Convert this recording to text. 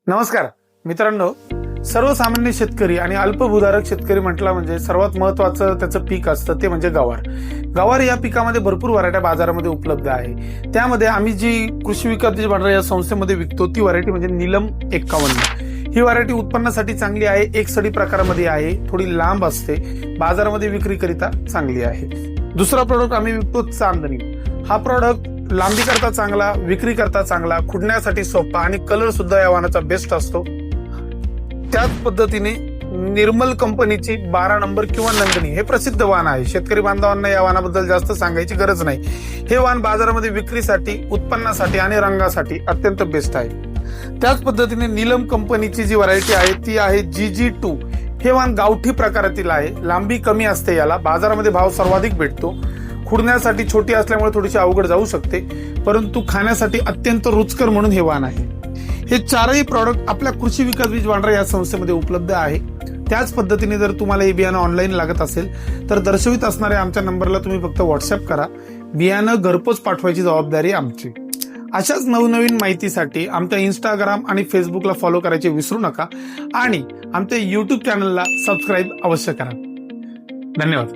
नमस्कार मित्रांनो, सर्वसामान्य शेतकरी आणि अल्पभूधारक शेतकरी म्हटला म्हणजे सर्वात महत्वाचं त्याचं पीक असतं ते म्हणजे गवार. गवार या पिकामध्ये भरपूर व्हरायटी बाजारामध्ये उपलब्ध आहे. त्यामध्ये आम्ही जी कृषी विकास बीज भांडार या संस्थेमध्ये विकतो ती व्हरायटी म्हणजे नीलम 51. ही व्हरायटी उत्पन्नासाठी चांगली आहे, एक सडी प्रकारामध्ये आहे, थोडी लांब असते, बाजारामध्ये विक्रीकरिता चांगली आहे. दुसरा प्रोडक्ट आम्ही विकतो चांदणी. हा प्रोडक्ट लांबी करता चांगला, विक्री करता चांगला, खुडण्यासाठी सोपा आणि कलर सुद्धा या वाहनाचा बेस्ट असतो. त्याच पद्धतीने निर्मल कंपनीची 12 नंबर किंवा नंदिनी हे प्रसिद्ध वाहन आहे. शेतकरी बांधवांना या वाहनाबद्दल जास्त सांगायची गरज नाही. हे वाहन बाजारामध्ये विक्रीसाठी, उत्पन्नासाठी आणि रंगासाठी अत्यंत बेस्ट आहे. त्याच पद्धतीने नीलम कंपनीची जी व्हरायटी आहे ती आहे GG2. हे वाहन गावठी प्रकारातील आहे, लांबी कमी असते, याला बाजारामध्ये भाव सर्वाधिक भेटतो. खुडण्यासाठी छोटी असल्यामुळे थोडीशी अवघड जाऊ शकते, परंतु खाण्यासाठी अत्यंत रुचकर म्हणून हे वाहन आहे. हे चारही प्रॉडक्ट आपल्या कृषी विकास बीज भांडार या संस्थेमध्ये उपलब्ध आहे. त्याच पद्धतीने जर तुम्हाला हे बियाणं ऑनलाईन लागत असेल तर दर्शवित असणाऱ्या आमच्या नंबरला तुम्ही फक्त व्हॉट्सअप करा. बियाणं घरपोच पाठवायची जबाबदारी आमची. अशाच नवनवीन माहितीसाठी आमच्या इंस्टाग्राम आणि फेसबुकला फॉलो करायचे विसरू नका आणि आमच्या युट्यूब चॅनलला सबस्क्राईब अवश्य करा. धन्यवाद.